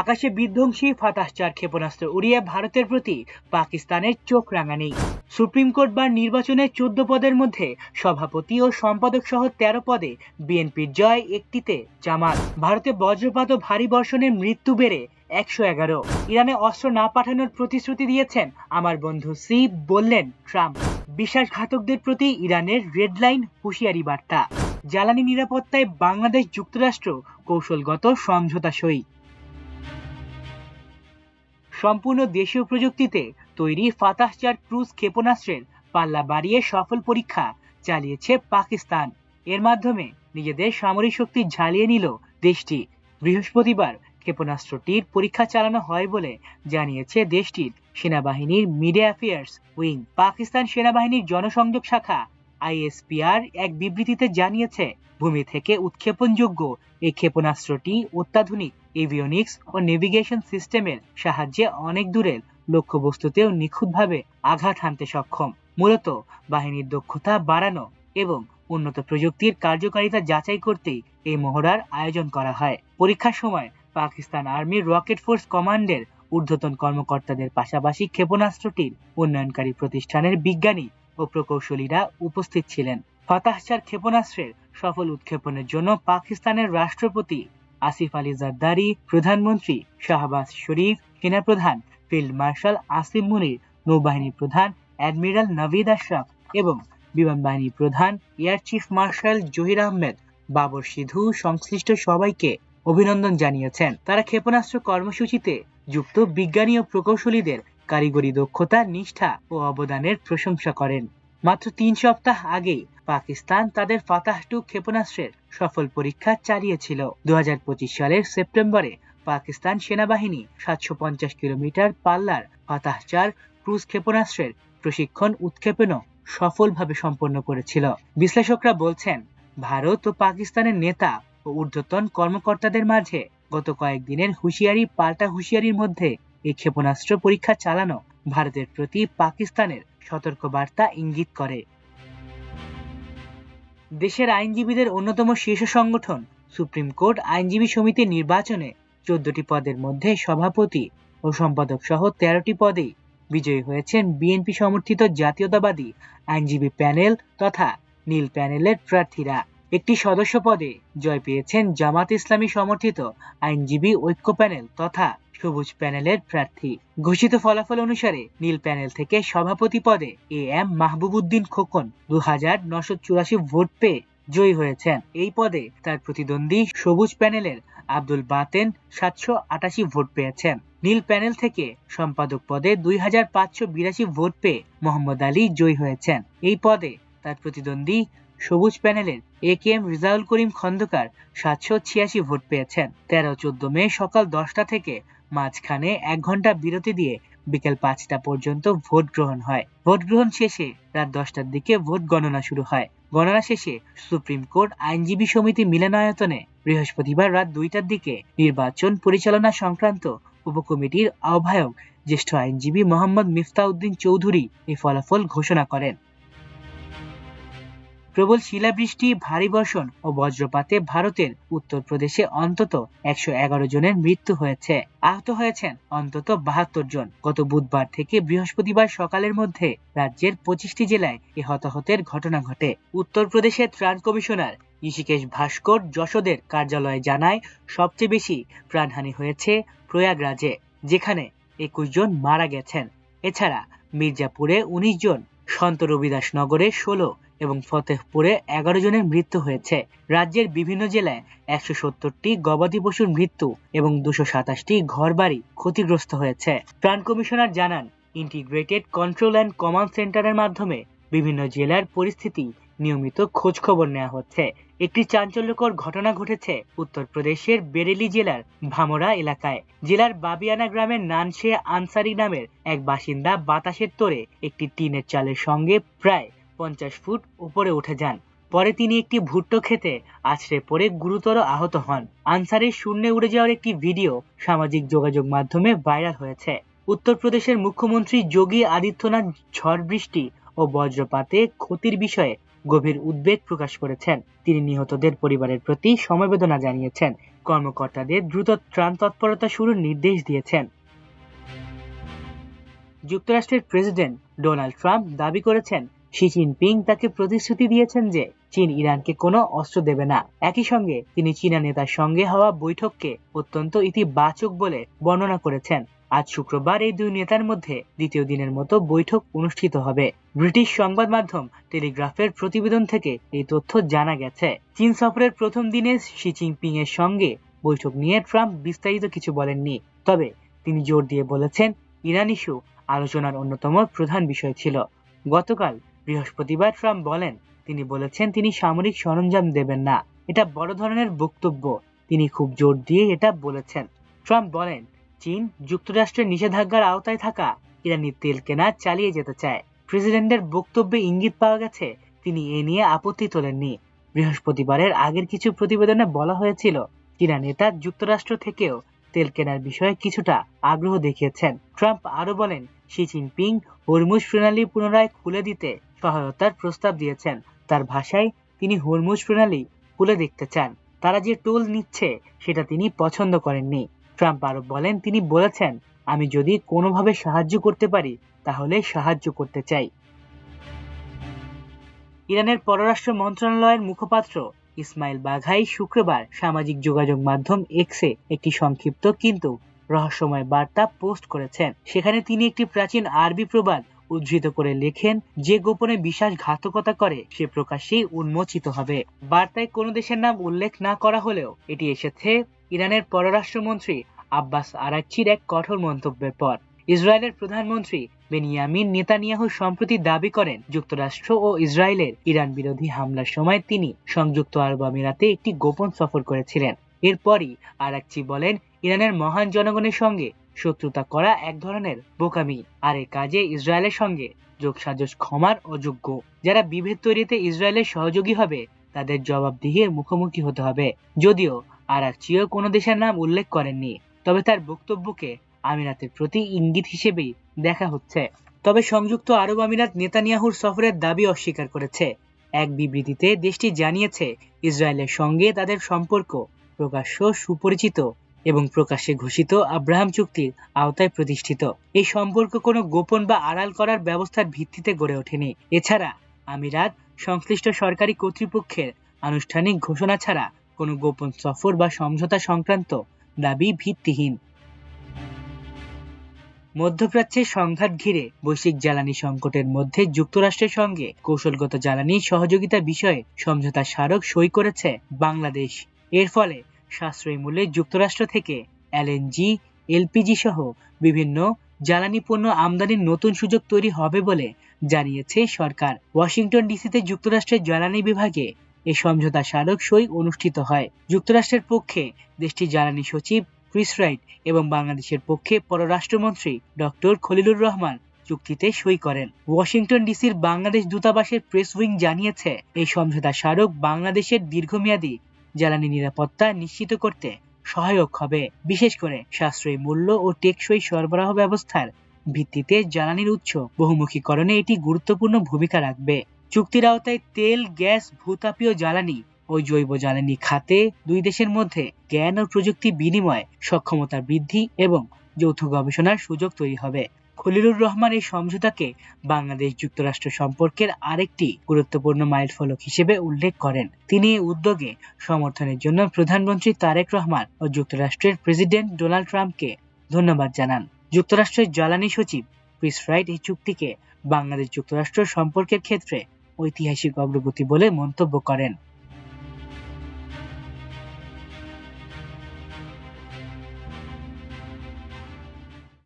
আকাশে বিধ্বংসী ফাতাহ-4 ক্ষেপণাস্ত্র উড়িয়ে ভারতের প্রতি পাকিস্তানের চোখ রাঙানি। সুপ্রিম কোর্ট বার নির্বাচনে 14 পদের মধ্যে সভাপতি ও সম্পাদক সহ 13 পদে বিএনপির জয়, একটিতে জামাত। ভারতে বজ্রপাত ও ভারী বর্ষণের মৃত্যু বেড়ে 111। ইরানে অস্ত্র না পাঠানোর প্রতিশ্রুতি দিয়েছেন আমার বন্ধু সি, বললেন ট্রাম্প। বিশ্বাসঘাতকদের প্রতি ইরানের রেড লাইন, হুঁশিয়ারি বার্তা। জ্বালানি নিরাপত্তায় বাংলাদেশ যুক্তরাষ্ট্র কৌশলগত সমঝোতা সই। সম্পূর্ণ দেশীয় প্রযুক্তিতে তৈরি ফাতাহ-4 ক্রুজ ক্ষেপণাস্ত্রের পাল্লা বাড়িয়ে সফল পরীক্ষা চালিয়েছে পাকিস্তান। এর মাধ্যমে নিজেদের সামরিক শক্তি ঝালিয়ে নিল দেশটি। বৃহস্পতিবার ক্ষেপণাস্ত্রটির পরীক্ষা চালানো হয় বলে জানিয়েছে দেশটির সেনাবাহিনীর মিডিয়া অ্যাফেয়ার্স উইং। পাকিস্তান সেনাবাহিনীর জনসংযোগ শাখা আইএসপিআর এক বিবৃতিতে জানিয়েছে, ভূমি থেকে উৎক্ষেপণযোগ্য এই ক্ষেপণাস্ত্রটি অত্যাধুনিক এভিওনিক্স ও নেভিগেশন সিস্টেমের সাহায্যে অনেক দূরের লক্ষ্যবস্তুতেও নিখুঁতভাবে আঘাত হানতে সক্ষম। মূলত বাহিনীর দক্ষতা বাড়ানো এবং উন্নত প্রযুক্তির কার্যকারিতা যাচাই করতেই এই মহড়ার আয়োজন করা হয়। পরীক্ষার সময় পাকিস্তান আর্মির রকেট ফোর্স কমান্ডের ঊর্ধ্বতন কর্মকর্তাদের পাশাপাশি ক্ষেপণাস্ত্রটির উন্নয়নকারী প্রতিষ্ঠানের বিজ্ঞানী ও প্রকৌশলীরা উপস্থিত ছিলেন। ফাতাহ-4 ক্ষেপণাস্ত্রের সফল উৎক্ষেপণের জন্য পাকিস্তানের রাষ্ট্রপতি আসিফ আলী জারদারি, প্রধানমন্ত্রী শাহবাজ শরীফ, সেনাপ্রধান ফিল্ড মার্শাল আসিম মুনির, নৌবাহিনী প্রধান অ্যাডমিরাল নাভিদ আশরাফ এবং বিমান বাহিনী প্রধান air chief marshal Zahir Ahmed Babar Sidhu সংশ্লিষ্ট সবাইকে অভিনন্দন জানিয়েছেন। তারা ক্ষেপণাস্ত্র কর্মসূচিতে যুক্ত বিজ্ঞানী ও প্রকৌশলীদের কারিগরি দক্ষতা, নিষ্ঠা ও অবদানের প্রশংসা করেন। মাত্র 3 সপ্তাহ আগেই পাকিস্তান তাদের ফাতাহ-2 ক্ষেপণাস্ত্রের সফল পরীক্ষা চালিয়েছিল। 2025 সালের সেপ্টেম্বরে পাকিস্তান সেনাবাহিনী 750 কিলোমিটার পাল্লার ফাতাহ-4 ক্রুজ ক্ষেপণাস্ত্রের প্রশিক্ষণ উৎক্ষেপণও সফলভাবে সম্পন্ন করেছিল। বিশ্লেষকরা বলছেন, ভারত ও পাকিস্তানের নেতা ও ঊর্ধ্বতন কর্মকর্তাদের মাঝে গত কয়েকদিনের হুঁশিয়ারি পাল্টা হুঁশিয়ারির মধ্যে এই ক্ষেপণাস্ত্র পরীক্ষা চালানো ভারতের প্রতি পাকিস্তানের সতর্কবার্তা ইঙ্গিত করে। দেশের আইনজীবীদের অন্যতম শীর্ষ সংগঠন সুপ্রিম কোর্ট আইনজীবী সমিতির নির্বাচনে 14টি পদের মধ্যে সভাপতি ও সম্পাদক সহ 13টি পদেই বিজয়ী হয়েছেন বিএনপি সমর্থিত জাতীয়তাবাদী আইনজীবী প্যানেল তথা নীল প্যানেলের প্রার্থীরা। একটি সদস্য পদে জয় পেয়েছেন জামাত ইসলামী সমর্থিত আইনজীবী ঐক্য প্যানেল তথা সবুজ প্যানেলের প্রার্থী। ঘোষিত ফলাফল অনুসারে নীল প্যানেল থেকে সভাপতি পদে এম মাহবুব উদ্দিন খোকন 2984 ভোট পেয়ে জয়ী হয়েছেন। এই পদে তার প্রতিদ্বন্দ্বী সবুজ প্যানেলের আব্দুল বাতেন 788 ভোট পেয়েছেন। নীল প্যানেল থেকে সম্পাদক পদে 2582 ভোট পেয়ে মোহাম্মদ আলী জয়ী হয়েছেন। এই পদে তার প্রতিদ্বন্দ্বী সবুজ প্যানেলের একেএম রিজাউল করিম খন্দকার 786 ভোট পেয়েছেন। 13-14 মে সকাল 10টা থেকে মাঝখানে 1 ঘন্টা বিরতি দিয়ে বিকেল 5টা পর্যন্ত ভোট গ্রহণ হয়। ভোট গ্রহণ শেষে রাত 10টার দিকে ভোট গণনা শুরু হয়। গণনা শেষে সুপ্রিম কোর্ট আইনজীবী সমিতি মিলনায়তনে বৃহস্পতিবার রাত 2টার দিকে নির্বাচন পরিচালনা সংক্রান্ত উপকমিটির আহ্বায়ক জ্যেষ্ঠ আইনজীবী মোহাম্মদ মিফতাউদ্দিন চৌধুরী এই ফলাফল ঘোষণা করেন। প্রবল শিলাবৃষ্টি, ভারী বর্ষণ ও বজ্রপাতে ভারতের উত্তরপ্রদেশে অন্তত 111 জনের মৃত্যু হয়েছে। আহত হয়েছেন অন্তত 72 জন। গত বুধবার থেকে বৃহস্পতিবার সকালের মধ্যে রাজ্যের 25টি জেলায় এ হতাহতের ঘটনা ঘটে। উত্তরপ্রদেশের ত্রাণ কমিশনার ঋষিকেশ ভাস্কর যশোদের কার্যালয়ে জানায়, সবচেয়ে বেশি প্রাণহানি হয়েছে প্রয়াগরাজে, যেখানে 21 জন মারা গেছেন। এছাড়া মির্জাপুরে 19 জন, সন্ত রবিদাস নগরে 16 এবং ফতেহপুরে 11 জনের মৃত্যু হয়েছে। রাজ্যের বিভিন্ন জেলায় 170টি গবাদি পশুর মৃত্যু এবং 227টি ঘরবাড়ি ক্ষতিগ্রস্ত হয়েছে। ত্রাণ কমিশনার জানান, ইন্টিগ্রেটেড কন্ট্রোল অ্যান্ড কমান্ড সেন্টারের মাধ্যমে বিভিন্ন জেলার পরিস্থিতি নিয়মিত খোঁজ খবর নেওয়া হচ্ছে। একটি চাঞ্চল্যকর ঘটনা ঘটেছে উত্তরপ্রদেশের বেরেলি জেলার ভামরা এলাকায়। জেলার বাবিয়ানা গ্রামের নানশে আনসারি নামের এক বাসিন্দা বাতাসের তোড়ে একটি টিনের চালের সঙ্গে প্রায় 50 ফুট উপরে উঠে যান। পরে তিনি একটি ভুট্টো খেতে আছড়ে পড়ে গুরুতর আহত হন। আনসারের শূন্যে উড়ে যাওয়ার একটি ভিডিও সামাজিক যোগাযোগ মাধ্যমে ভাইরাল হয়েছে। উত্তরপ্রদেশের মুখ্যমন্ত্রী যোগী আদিত্যনাথ ঝড় বৃষ্টি ও বজ্রপাতে ক্ষতির বিষয়ে গভীর উদ্বেগ প্রকাশ করেছেন। তিনি নিহতদের পরিবারের প্রতি সমবেদনা জানিয়েছেন, কর্মকর্তাদের দ্রুত ত্রাণ তৎপরতা শুরুর নির্দেশ দিয়েছেন। যুক্তরাষ্ট্রের প্রেসিডেন্ট ডোনাল্ড ট্রাম্প দাবি করেছেন শি জিনপিং তাকে প্রতিশ্রুতি দিয়েছেন যে চীন ইরানকে কোনো অস্ত্র দেবে না। একই সঙ্গে তিনি চীনা নেতার সঙ্গে হওয়া বৈঠককে অত্যন্ত ইতিবাচক বলে বর্ণনা করেছেন। আজ শুক্রবার এই দুই নেতার মধ্যে দ্বিতীয় দিনের মতো বৈঠক অনুষ্ঠিত হবে। ব্রিটিশ সংবাদ মাধ্যম টেলিগ্রাফের প্রতিবেদন থেকে এই তথ্য জানা গেছে। চীন সফরের প্রথম দিনে শি জিনপিং এর সঙ্গে বৈঠক নিয়ে ট্রাম্প বিস্তারিত কিছু বলেননি, তবে তিনি জোর দিয়ে বলেছেন ইরান ইস্যু আলোচনার অন্যতম প্রধান বিষয় ছিল। গতকাল বৃহস্পতিবার ট্রাম্প বলেন, তিনি বলেছেন তিনি সামরিক সরঞ্জাম দেবেন না। এটা বড় ধরনের বক্তব্য, তিনি খুব জোর দিয়ে এটা বলেছেন। ট্রাম্প বলেন, চীন যুক্তরাষ্ট্রের নিষেধাজ্ঞার আওতায় থাকা ইরানি তেল কেনা চালিয়ে যেতে চায়। প্রেসিডেন্টের বক্তব্যে ইঙ্গিত পাওয়া গেছে তিনি এ নিয়ে আপত্তি তোলেননি। বৃহস্পতিবারের আগের কিছু প্রতিবেদনে বলা হয়েছিল চীনা নেতা যুক্তরাষ্ট্র থেকেও তেল কেনার বিষয়ে কিছুটা আগ্রহ দেখিয়েছেন। ট্রাম্প আরো বলেন, শি জিনপিং হরমুজ প্রণালী পুনরায় খুলে দিতে সহায়তার প্রস্তাব দিয়েছেন। তার ভাষায়, তিনি হরমুজ প্রণালী খুলে দেখতে চান। তারা যে টোল নিচ্ছে সেটা তিনি পছন্দ করেননি। ট্রাম্প আরো বলেন, তিনি বলেছেন, আমি যদি কোনোভাবে সাহায্য করতে পারি তাহলে সাহায্য করতে চাই। ইরানের পররাষ্ট্র মন্ত্রণালয়ের মুখপাত্র ইসমাইল বাঘাই শুক্রবার সামাজিক যোগাযোগ মাধ্যম এক্সে একটি সংক্ষিপ্ত কিন্তু রহস্যময় বার্তা পোস্ট করেছেন। সেখানে তিনি একটি প্রাচীন আরবি প্রবাদ উদ্ধৃত করে লেখেন, যে গোপনে বিশ্বাসঘাতকতা করে সে প্রকাশ্যেই উন্মোচিত হবে। বার্তায় কোনো দেশের নাম উল্লেখ না করা হলেও এটি এসেছে ইরানের পররাষ্ট্রমন্ত্রী আব্বাস আরাকচির এক কঠোর মন্তব্যের পর। ইসরায়েলের প্রধানমন্ত্রী বেনিয়ামিন নেতানিয়াহু সম্প্রতি দাবি করেন যুক্তরাষ্ট্র ও ইসরায়েলের ইরান বিরোধী হামলার সময় তিনি সংযুক্ত আরব আমিরাতে একটি গোপন সফর করেছিলেন। এরপরই আরাকচি বলেন, ইরানের মহান জনগণের সঙ্গে শত্রুতা করা এক ধরনের বোকামি, আর এ কাজে ইসরায়েলের সঙ্গে যোগসাজশ ক্ষমার অযোগ্য। যারা বিভেদ তৈরিতে ইসরায়েলের সহযোগী হবে তাদের জবাবদিহির মুখোমুখি হতে হবে। যদিও আরাকচিও কোনো দেশের নাম উল্লেখ করেননি, তবে তার বক্তব্যকে আমিরাতের প্রতি ইঙ্গিত হিসেবেই দেখা হচ্ছে। তবে সংযুক্ত আরব আমিরাত নেতানিয়াহুর সফরের দাবি অস্বীকার করেছে। এক বিবৃতিতে দেশটি জানিয়েছে, ইসরায়েলের সঙ্গে তাদের সম্পর্ক প্রকাশ্য, সুপরিচিত এবং প্রকাশ্যে ঘোষিত আব্রাহাম চুক্তির আওতায় প্রতিষ্ঠিত। এই সম্পর্ক কোনো গোপন বা আড়াল করার ব্যবস্থার ভিত্তিতে গড়ে ওঠেনি। এছাড়া আমিরাত সংশ্লিষ্ট সরকারি কর্তৃপক্ষের আনুষ্ঠানিক ঘোষণা ছাড়া কোনো গোপন সফর বা সমঝোতা সংক্রান্ত দাবি ভিত্তিহীন। মধ্যপ্রাচ্যের সংঘাত ঘিরে বৈশ্বিক জ্বালানি সংকটের মধ্যে যুক্তরাষ্ট্রের সঙ্গে কৌশলগত জ্বালানি সহযোগিতা বিষয়ে সমঝোতা স্মারক সই করেছে বাংলাদেশ। এর ফলে সাশ্রয়ী মূল্যে যুক্তরাষ্ট্র থেকে এলএনজি, এলপিজি সহ বিভিন্ন জ্বালানি পণ্য আমদানির নতুন সুযোগ তৈরি হবে বলে জানিয়েছে সরকার। ওয়াশিংটন ডিসিতে যুক্তরাষ্ট্রের জ্বালানি বিভাগে এই সমঝোতা স্মারক সই অনুষ্ঠিত হয়। যুক্তরাষ্ট্রের পক্ষে দেশটির জ্বালানি সচিব ক্রিস রাইট এবং বাংলাদেশের পক্ষে পররাষ্ট্রমন্ত্রী ডক্টর খলিলুর রহমান চুক্তিতে সই করেন। ওয়াশিংটন ডিসির বাংলাদেশ দূতাবাসের প্রেস উইং জানিয়েছে, এই সমঝোতা স্মারক বাংলাদেশের দীর্ঘমেয়াদী জ্বালানি নিরাপত্তা নিশ্চিত করতে সহায়ক হবে। বিশেষ করে সাশ্রয়ী মূল্য ও টেকসই সরবরাহ ব্যবস্থার ভিত্তিতে জ্বালানির উৎস বহুমুখীকরণে এটি গুরুত্বপূর্ণ ভূমিকা রাখবে। চুক্তির আওতায় তেল, গ্যাস, ভূতাপীয় জ্বালানি ও জৈব জ্বালানি খাতে দুই দেশের মধ্যে জ্ঞান ও প্রযুক্তি বিনিময়, সক্ষমতা বৃদ্ধি এবং যৌথ গবেষণার সুযোগ তৈরি হবে। খলিলুর রহমান এই সমঝোতাকে বাংলাদেশ যুক্তরাষ্ট্র সম্পর্কের আরেকটি গুরুত্বপূর্ণ মাইলফলক হিসেবে উল্লেখ করেন। তিনি এই উদ্যোগে সমর্থনের জন্য প্রধানমন্ত্রী তারেক রহমান ও যুক্তরাষ্ট্রের প্রেসিডেন্ট ডোনাল্ড ট্রাম্পকে ধন্যবাদ জানান। যুক্তরাষ্ট্রের জ্বালানি সচিব ক্রিস রাইট এই চুক্তিকে বাংলাদেশ যুক্তরাষ্ট্র সম্পর্কের ক্ষেত্রে ঐতিহাসিক অগ্রগতি বলে মন্তব্য করেন।